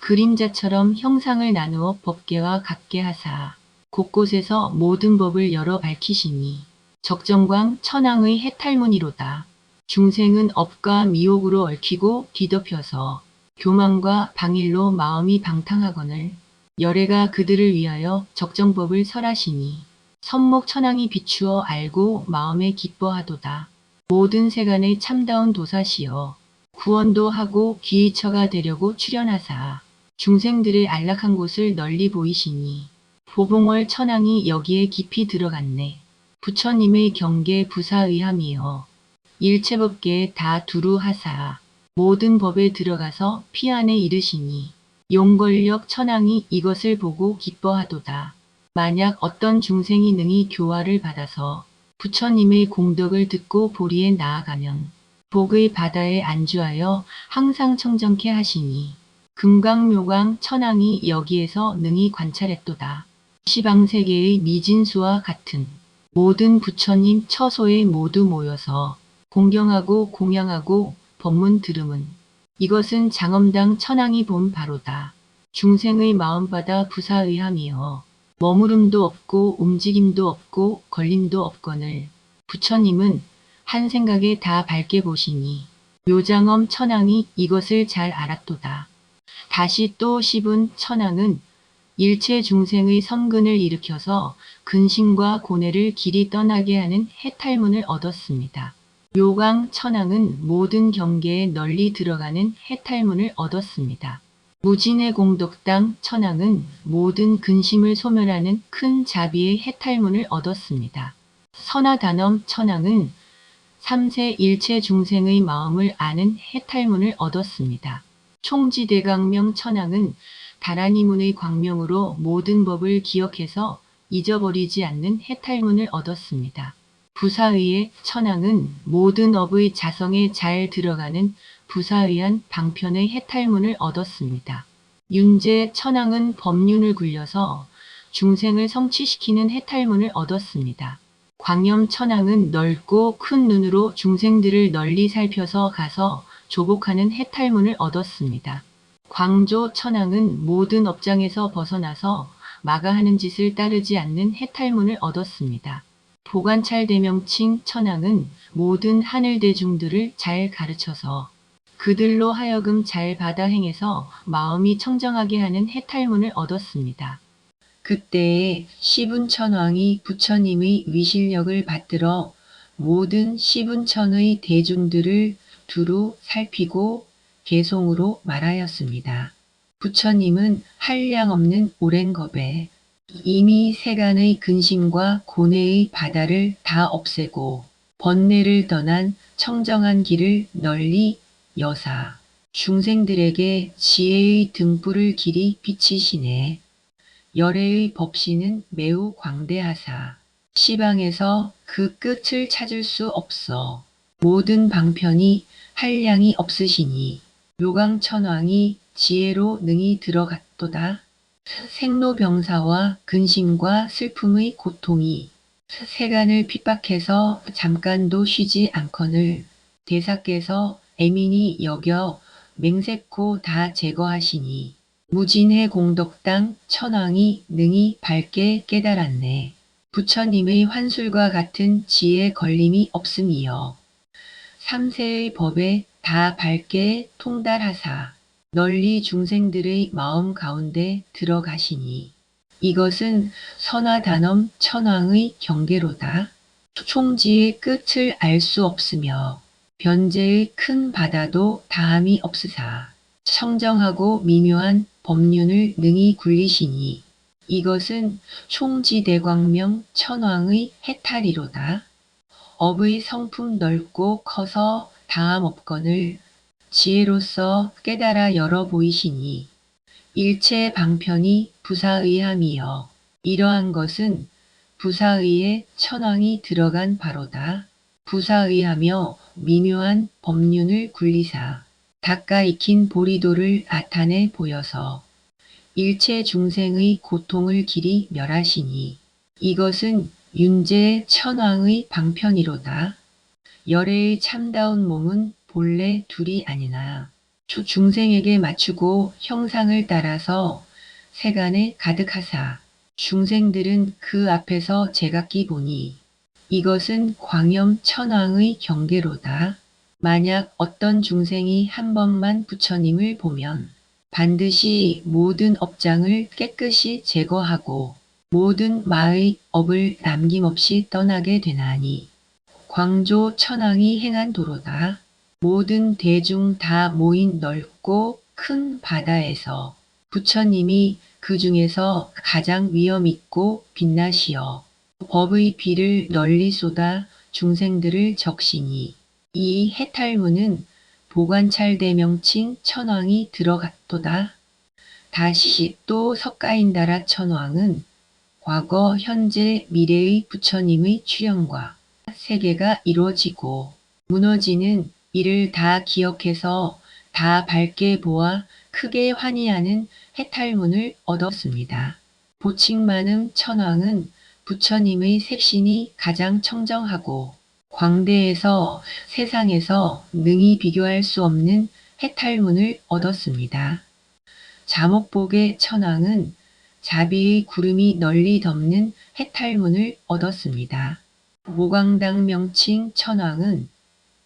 그림자처럼 형상을 나누어 법계와 같게 하사 곳곳에서 모든 법을 열어 밝히시니 적정광 천왕의 해탈문이로다. 중생은 업과 미혹으로 얽히고 뒤덮여서 교만과 방일로 마음이 방탕하거늘 열애가 그들을 위하여 적정법을 설하시니 선목 천왕이 비추어 알고 마음에 기뻐하도다. 모든 세간의 참다운 도사시여 구원도 하고 기의처가 되려고 출현하사 중생들의 안락한 곳을 널리 보이시니 보봉월 천왕이 여기에 깊이 들어갔네. 부처님의 경계 부사의함이여 일체법계에 다 두루하사 모든 법에 들어가서 피안에 이르시니 용걸력 천왕이 이것을 보고 기뻐하도다. 만약 어떤 중생이 능히 교화를 받아서 부처님의 공덕을 듣고 보리에 나아가면 복의 바다에 안주하여 항상 청정케 하시니 금강묘광 천왕이 여기에서 능히 관찰했도다. 시방세계의 미진수와 같은 모든 부처님 처소에 모두 모여서 공경하고 공양하고 법문 들음은 이것은 장엄당 천왕이 본 바로다. 중생의 마음바다 부사의함이여 머무름도 없고 움직임도 없고 걸림도 없거늘 부처님은 한 생각에 다 밝게 보시니 묘장엄 천왕이 이것을 잘 알았도다. 다시 또 시분 천왕은 일체 중생의 성근을 일으켜서 근심과 고뇌를 길이 떠나게 하는 해탈문을 얻었습니다. 묘광 천왕은 모든 경계에 널리 들어가는 해탈문을 얻었습니다. 무진의 공덕당 천왕은 모든 근심을 소멸하는 큰 자비의 해탈문을 얻었습니다. 선화단엄 천왕은 삼세 일체 중생의 마음을 아는 해탈문을 얻었습니다. 총지대강명 천왕은 다라니문의 광명으로 모든 법을 기억해서 잊어버리지 않는 해탈문을 얻었습니다. 부사의의 천왕은 모든 업의 자성에 잘 들어가는 부사의한 방편의 해탈문을 얻었습니다. 윤제 천왕은 법륜을 굴려서 중생을 성취시키는 해탈문을 얻었습니다. 광염 천왕은 넓고 큰 눈으로 중생들을 널리 살펴서 가서 조복하는 해탈문을 얻었습니다. 광조 천왕은 모든 업장에서 벗어나서 마가하는 짓을 따르지 않는 해탈문을 얻었습니다. 보관찰 대명칭 천왕은 모든 하늘 대중들을 잘 가르쳐서 그들로 하여금 잘 받아 행해서 마음이 청정하게 하는 해탈문을 얻었습니다. 그때에 시분천왕이 부처님의 위실력을 받들어 모든 시분천의 대중들을 두루 살피고 개송으로 말하였습니다. 부처님은 한량없는 오랜 겁에 이미 세간의 근심과 고뇌의 바다를 다 없애고 번뇌를 떠난 청정한 길을 널리 여사 중생들에게 지혜의 등불을 길이 비치시네. 열애의 법신은 매우 광대하사 시방에서 그 끝을 찾을 수 없어 모든 방편이 한량이 없으시니 묘광천왕이 지혜로 능히 들어갔도다. 생로병사와 근심과 슬픔의 고통이 세간을 핍박해서 잠깐도 쉬지 않거늘 대사께서 애민히 여겨 맹세코 다 제거하시니 무진의 공덕당 천왕이 능히 밝게 깨달았네. 부처님의 환술과 같은 지혜 걸림이 없음이여. 삼세의 법에 다 밝게 통달하사 널리 중생들의 마음 가운데 들어가시니 이것은 선화단엄 천왕의 경계로다. 총지의 끝을 알 수 없으며 변제의 큰 바다도 다함이 없으사 청정하고 미묘한 법륜을 능히 굴리시니 이것은 총지대광명 천왕의 해탈이로다. 업의 성품 넓고 커서 다함 없거늘 지혜로서 깨달아 열어 보이시니 일체 방편이 부사의함이여. 이러한 것은 부사의에 천왕이 들어간 바로다. 부사의하며 미묘한 법륜을 굴리사 닦아 익힌 보리도를 나타내 보여서 일체 중생의 고통을 길이 멸하시니 이것은 윤제 천왕의 방편이로다. 열애의 참다운 몸은 본래 둘이 아니나 중생에게 맞추고 형상을 따라서 세간에 가득하사 중생들은 그 앞에서 제각기 보니 이것은 광염 천왕의 경계로다. 만약 어떤 중생이 한 번만 부처님을 보면 반드시 모든 업장을 깨끗이 제거하고 모든 마의 업을 남김없이 떠나게 되나니 광조 천왕이 행한 도로다. 모든 대중 다 모인 넓고 큰 바다에서 부처님이 그 중에서 가장 위엄있고 빛나시어 법의 비를 널리 쏟아 중생들을 적시니 이 해탈문은 보관찰대명칭 천왕이 들어갔도다. 다시 또 석가인다라 천왕은 과거, 현재, 미래의 부처님의 출현과 세계가 이루어지고 무너지는 이를 다 기억해서 다 밝게 보아 크게 환희하는 해탈문을 얻었습니다. 보칙만음 천왕은 부처님의 색신이 가장 청정하고 광대해서 세상에서 능히 비교할 수 없는 해탈문을 얻었습니다. 자목복의 천왕은 자비의 구름이 널리 덮는 해탈문을 얻었습니다. 모광당 명칭 천왕은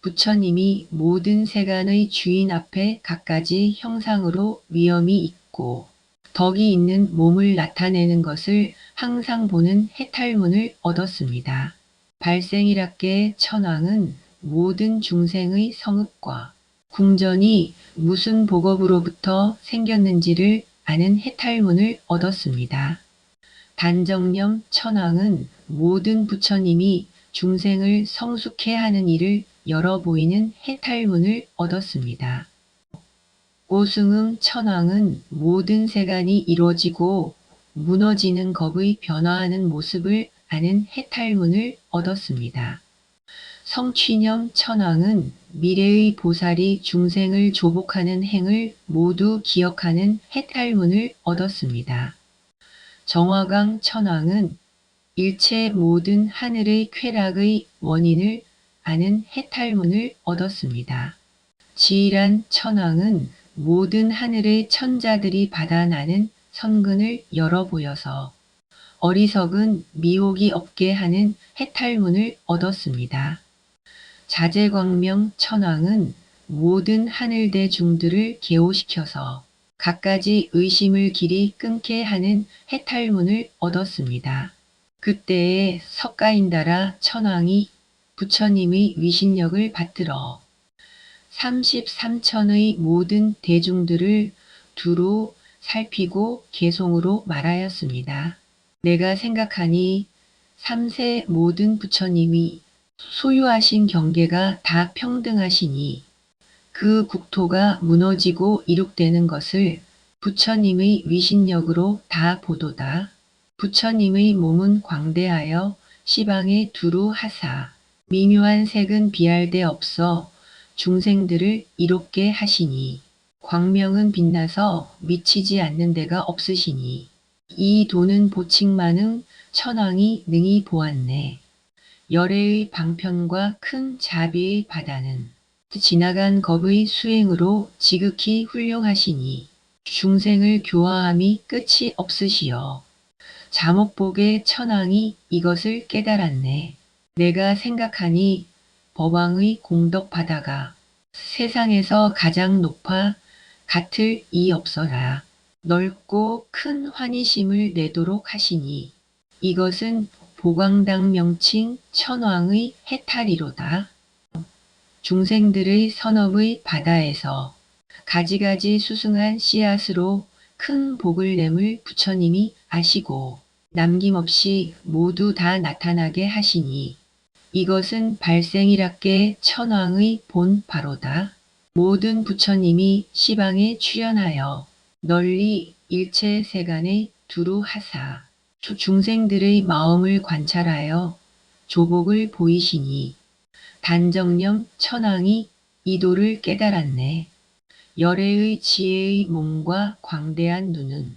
부처님이 모든 세간의 주인 앞에 갖가지 형상으로 위엄이 있고 덕이 있는 몸을 나타내는 것을 항상 보는 해탈문을 얻었습니다. 발생일학계 천왕은 모든 중생의 성읍과 궁전이 무슨 복업으로부터 생겼는지를 아는 해탈문을 얻었습니다. 단정념 천왕은 모든 부처님이 중생을 성숙해 하는 일을 열어 보이는 해탈문을 얻었습니다. 오승음 천왕은 모든 세간이 이루어지고 무너지는 법의 변화하는 모습을 아는 해탈문을 얻었습니다. 성취념 천왕은 미래의 보살이 중생을 조복하는 행을 모두 기억하는 해탈문을 얻었습니다. 정화강 천왕은 일체 모든 하늘의 쾌락의 원인을 아는 해탈문을 얻었습니다. 지일한 천왕은 모든 하늘의 천자들이 받아 나는 선근을 열어 보여서 어리석은 미혹이 없게 하는 해탈문을 얻었습니다. 자제광명 천왕은 모든 하늘대 중들을 계호시켜서 갖가지 의심을 길이 끊게 하는 해탈문을 얻었습니다. 그때에 석가인다라 천왕이 부처님의 위신력을 받들어 33천의 모든 대중들을 두루 살피고 개송으로 말하였습니다. 내가 생각하니 삼세 모든 부처님이 소유하신 경계가 다 평등하시니 그 국토가 무너지고 이룩되는 것을 부처님의 위신력으로 다 보도다. 부처님의 몸은 광대하여 시방에 두루 하사 미묘한 색은 비할 데 없어 중생들을 이롭게 하시니 광명은 빛나서 미치지 않는 데가 없으시니 이 도는 보칙만은 천왕이 능히 보았네. 열애의 방편과 큰 자비의 바다는 지나간 법의 수행으로 지극히 훌륭하시니 중생을 교화함이 끝이 없으시여. 자목복의 천왕이 이것을 깨달았네. 내가 생각하니 법왕의 공덕 바다가 세상에서 가장 높아 같을 이 없어라. 넓고 큰 환희심을 내도록 하시니 이것은 보광당 명칭 천왕의 해탈이로다. 중생들의 선업의 바다에서 가지가지 수승한 씨앗으로 큰 복을 내물 부처님이 아시고 남김없이 모두 다 나타나게 하시니 이것은 발생이랍게 천왕의 본 바로다. 모든 부처님이 시방에 출현하여 널리 일체 세간에 두루 하사 중생들의 마음을 관찰하여 조복을 보이시니 단정념 천왕이 이도를 깨달았네. 열애의 지혜의 몸과 광대한 눈은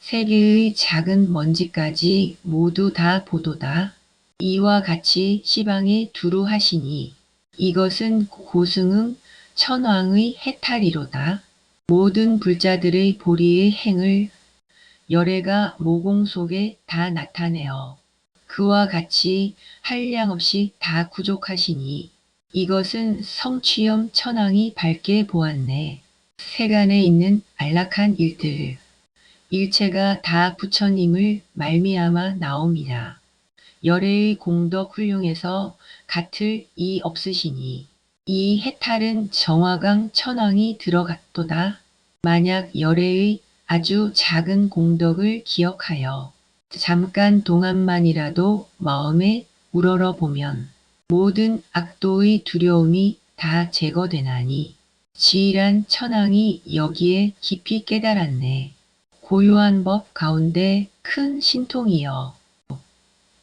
세계의 작은 먼지까지 모두 다 보도다. 이와 같이 시방에 두루 하시니 이것은 고승응 천왕의 해탈이로다. 모든 불자들의 보리의 행을 열애가 모공 속에 다 나타내어 그와 같이 한량없이 다 구족하시니 이것은 성취염 천왕이 밝게 보았네. 세간에 있는 안락한 일들 일체가 다 부처님을 말미암아 나옴이라. 열애의 공덕 훌륭해서 같을 이 없으시니 이 해탈은 정화강 천왕이 들어갔도다. 만약 열애의 아주 작은 공덕을 기억하여 잠깐 동안만이라도 마음에 우러러 보면 모든 악도의 두려움이 다 제거되나니 지일한 천왕이 여기에 깊이 깨달았네. 고요한 법 가운데 큰 신통이여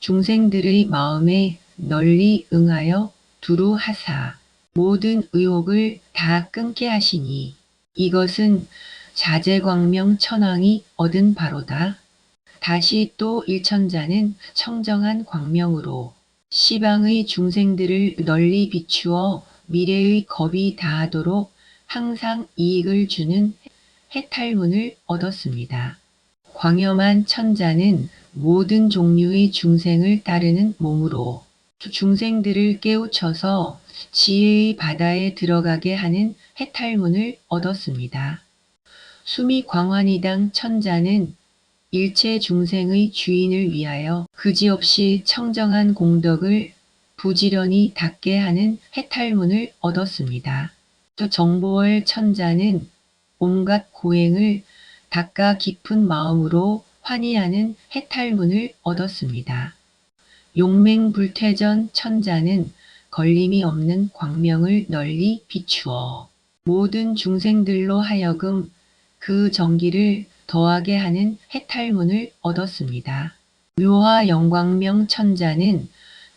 중생들의 마음에 널리 응하여 두루 하사 모든 의혹을 다 끊게 하시니 이것은 자재광명 천왕이 얻은 바로다. 다시 또 일천자는 청정한 광명으로 시방의 중생들을 널리 비추어 미래의 겁이 다하도록 항상 이익을 주는 해탈문을 얻었습니다. 광염한 천자는 모든 종류의 중생을 따르는 몸으로 중생들을 깨우쳐서 지혜의 바다에 들어가게 하는 해탈문을 얻었습니다. 수미 광환이당 천자는 일체 중생의 주인을 위하여 그지없이 청정한 공덕을 부지런히 닦게 하는 해탈문을 얻었습니다. 정보월 천자는 온갖 고행을 닦아 깊은 마음으로 환희하는 해탈문을 얻었습니다. 용맹불퇴전 천자는 걸림이 없는 광명을 널리 비추어 모든 중생들로 하여금 그 정기를 더하게 하는 해탈문을 얻었습니다. 묘화 영광명 천자는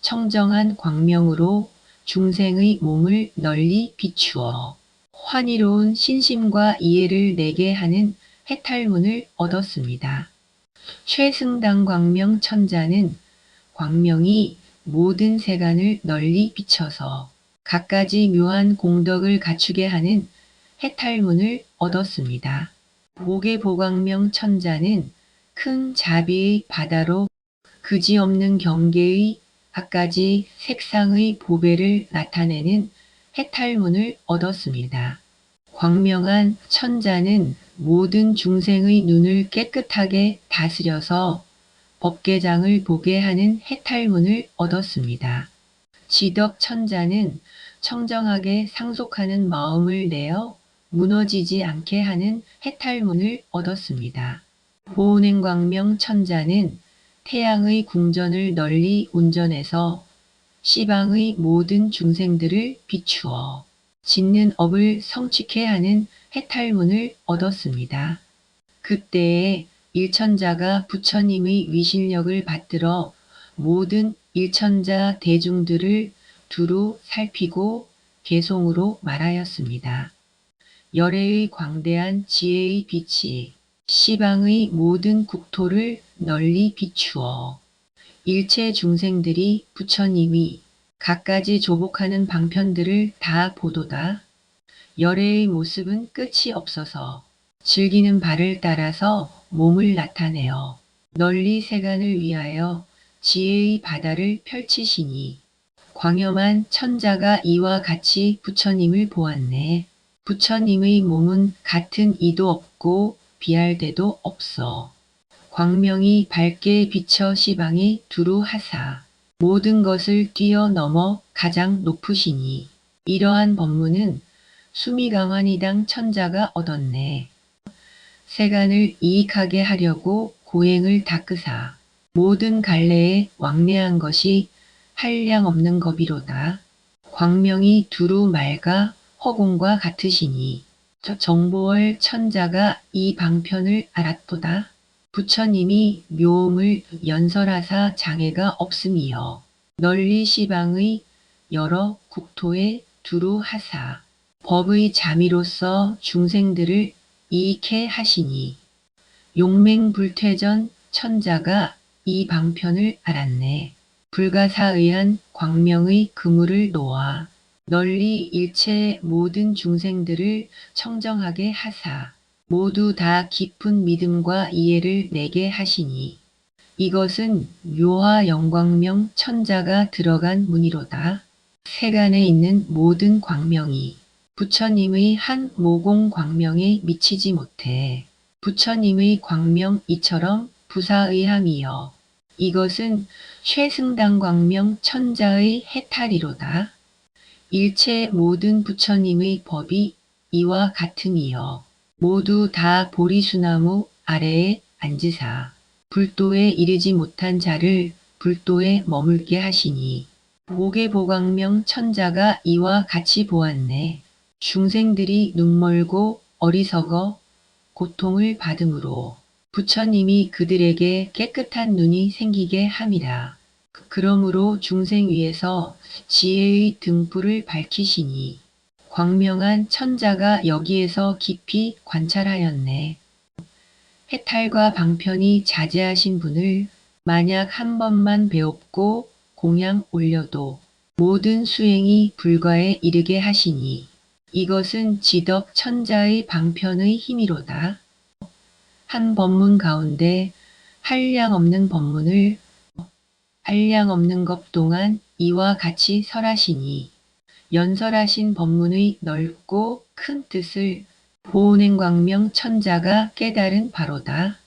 청정한 광명으로 중생의 몸을 널리 비추어 환희로운 신심과 이해를 내게 하는 해탈문을 얻었습니다. 최승당 광명 천자는 광명이 모든 세간을 널리 비춰서 갖가지 묘한 공덕을 갖추게 하는 해탈문을 얻었습니다. 보계보광명 천자는 큰 자비의 바다로 그지없는 경계의 갖가지 색상의 보배를 나타내는 해탈문을 얻었습니다. 광명한 천자는 모든 중생의 눈을 깨끗하게 다스려서 법계장을 보게 하는 해탈문을 얻었습니다. 지덕 천자는 청정하게 상속하는 마음을 내어 무너지지 않게 하는 해탈문을 얻었습니다. 보은행광명 천자는 태양의 궁전을 널리 운전해서 시방의 모든 중생들을 비추어 짓는 업을 성취케 하는 해탈문을 얻었습니다. 그때에 일천자가 부처님의 위실력을 받들어 모든 일천자 대중들을 두루 살피고 개송으로 말하였습니다. 열애의 광대한 지혜의 빛이 시방의 모든 국토를 널리 비추어 일체 중생들이 부처님이 갖가지 조복하는 방편들을 다 보도다. 열애의 모습은 끝이 없어서 즐기는 바를 따라서 몸을 나타내어 널리 세간을 위하여 지혜의 바다를 펼치시니 광염한 천자가 이와 같이 부처님을 보았네. 부처님의 몸은 같은 이도 없고 비할 데도 없어. 광명이 밝게 비쳐 시방에 두루 하사 모든 것을 뛰어넘어 가장 높으시니 이러한 법문은 수미강환이당 천자가 얻었네. 세간을 이익하게 하려고 고행을 닦으사 모든 갈래에 왕래한 것이 한량없는 겁이로다. 광명이 두루 맑아 허공과 같으시니 정보월 천자가 이 방편을 알았도다. 부처님이 묘음을 연설하사 장애가 없음이여 널리 시방의 여러 국토에 두루 하사 법의 자미로서 중생들을 이익해 하시니 용맹불퇴전 천자가 이 방편을 알았네. 불가사의한 광명의 그물을 놓아 널리 일체의 모든 중생들을 청정하게 하사 모두 다 깊은 믿음과 이해를 내게 하시니 이것은 묘화 영광명 천자가 들어간 문이로다. 세간에 있는 모든 광명이 부처님의 한 모공 광명에 미치지 못해 부처님의 광명 이처럼 부사의함이여 이것은 쇠승당 광명 천자의 해탈이로다. 일체 모든 부처님의 법이 이와 같음이여 모두 다 보리수나무 아래에 앉으사 불도에 이르지 못한 자를 불도에 머물게 하시니 보계보광명 천자가 이와 같이 보았네. 중생들이 눈멀고 어리석어 고통을 받음으로 부처님이 그들에게 깨끗한 눈이 생기게 함이라. 그러므로 중생 위에서 지혜의 등불을 밝히시니 광명한 천자가 여기에서 깊이 관찰하였네. 해탈과 방편이 자제하신 분을 만약 한 번만 배웁고 공양 올려도 모든 수행이 불과에 이르게 하시니 이것은 지덕 천자의 방편의 힘이로다. 한 법문 가운데 한량 없는 법문을 한량 없는 것 동안 이와 같이 설하시니 연설하신 법문의 넓고 큰 뜻을 보은행광명 천자가 깨달은 바로다.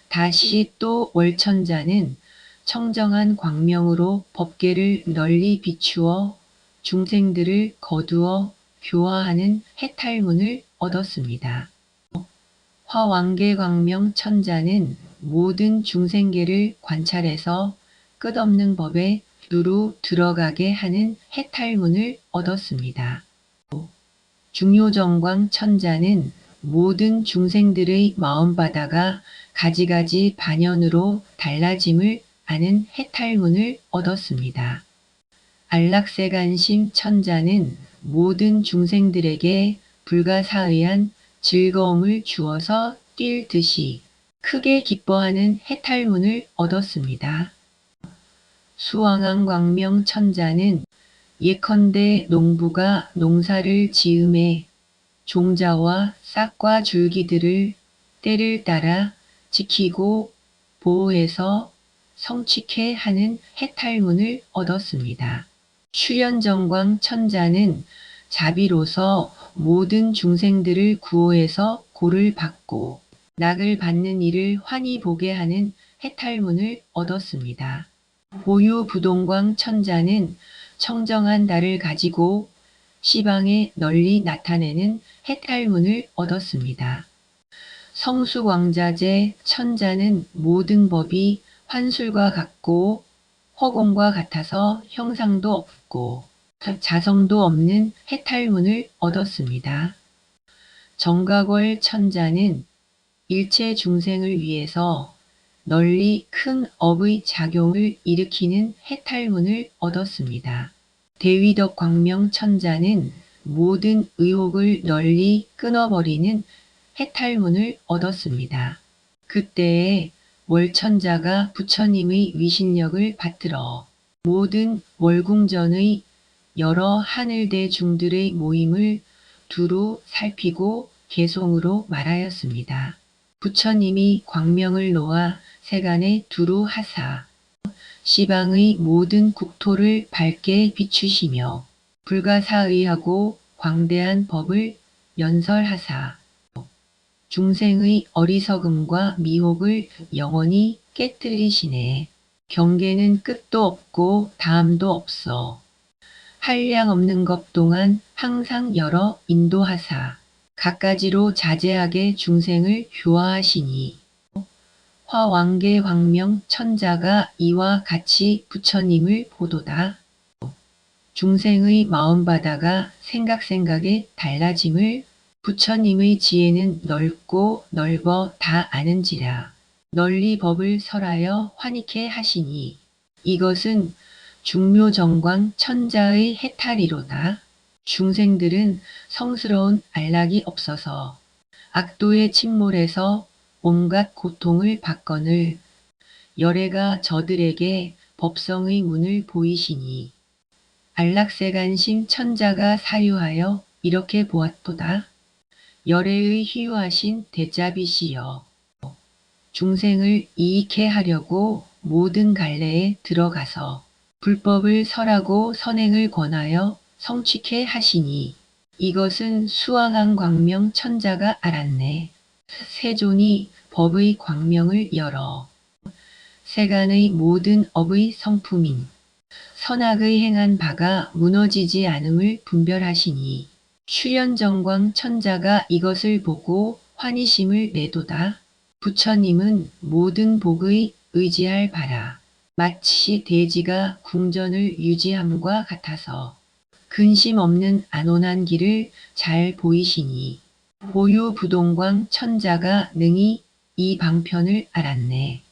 다시 또 월천자는 청정한 광명으로 법계를 널리 비추어 중생들을 거두어 교화하는 해탈문을 얻었습니다. 화왕계광명 천자는 모든 중생계를 관찰해서 끝없는 법에 두루 들어가게 하는 해탈문을 얻었습니다. 중요정광 천자는 모든 중생들의 마음바다가 가지가지 반연으로 달라짐을 아는 해탈문을 얻었습니다. 안락세간심 천자는 모든 중생들에게 불가사의한 즐거움을 주어서 뛸 듯이 크게 기뻐하는 해탈문을 얻었습니다. 수왕왕광명 천자는 예컨대 농부가 농사를 지음에 종자와 싹과 줄기들을 때를 따라 지키고 보호해서 성취케 하는 해탈문을 얻었습니다. 출현정광 천자는 자비로서 모든 중생들을 구호해서 고를 받고 낙을 받는 이를 환히 보게 하는 해탈문을 얻었습니다. 보유부동광 천자는 청정한 달을 가지고 시방에 널리 나타내는 해탈문을 얻었습니다. 성수광자재 천자는 모든 법이 환술과 같고 허공과 같아서 형상도 없고 자성도 없는 해탈문을 얻었습니다. 정각월 천자는 일체 중생을 위해서 널리 큰 업의 작용을 일으키는 해탈문을 얻었습니다. 대위덕 광명 천자는 모든 의혹을 널리 끊어버리는 해탈문을 얻었습니다. 그때에 월천자가 부처님의 위신력을 받들어 모든 월궁전의 여러 하늘대중들의 모임을 두루 살피고 개송으로 말하였습니다. 부처님이 광명을 놓아 세간에 두루 하사 시방의 모든 국토를 밝게 비추시며 불가사의하고 광대한 법을 연설하사 중생의 어리석음과 미혹을 영원히 깨뜨리시네. 경계는 끝도 없고 다함도 없어. 한량 없는 것 동안 항상 열어 인도하사 갖가지로 자제하게 중생을 교화하시니 화왕계 광명 천자가 이와 같이 부처님을 보도다. 중생의 마음바다가 생각에 달라짐을 부처님의 지혜는 넓고 넓어 다 아는지라 널리 법을 설하여 환희케 하시니 이것은 중묘정광 천자의 해탈이로다. 중생들은 성스러운 안락이 없어서 악도의 침몰에서 온갖 고통을 받거늘 열애가 저들에게 법성의 문을 보이시니 안락세간심 천자가 사유하여 이렇게 보았도다. 열애의 희유하신 대자비시여 중생을 이익해 하려고 모든 갈래에 들어가서 불법을 설하고 선행을 권하여 성취케 하시니 이것은 수왕한 광명 천자가 알았네. 세존이 법의 광명을 열어 세간의 모든 업의 성품인 선악의 행한 바가 무너지지 않음을 분별하시니 출현정광 천자가 이것을 보고 환희심을 내도다. 부처님은 모든 복의 의지할 바라. 마치 대지가 궁전을 유지함과 같아서 근심 없는 안온한 길을 잘 보이시니 보유부동광 천자가 능히 이 방편을 알았네.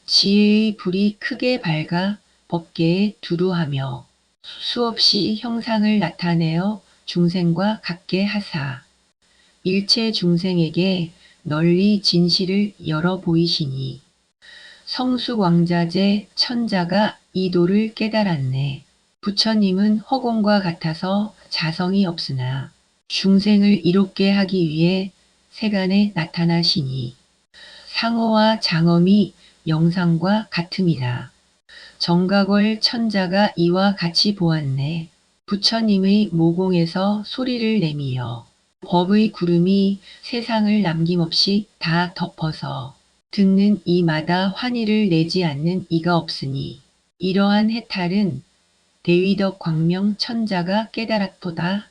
지혜의 불이 크게 밝아 법계에 두루하며 수없이 형상을 나타내어 중생과 같게 하사 일체 중생에게 널리 진실을 열어 보이시니 성수광자재 천자가 이 도를 깨달았네. 부처님은 허공과 같아서 자성이 없으나 중생을 이롭게 하기 위해 세간에 나타나시니 상어와 장엄이 영상과 같음이라. 정각월 천자가 이와 같이 보았네. 부처님의 모공에서 소리를 내미어 법의 구름이 세상을 남김없이 다 덮어서 듣는 이마다 환희를 내지 않는 이가 없으니 이러한 해탈은 대위덕 광명 천자가 깨달았도다.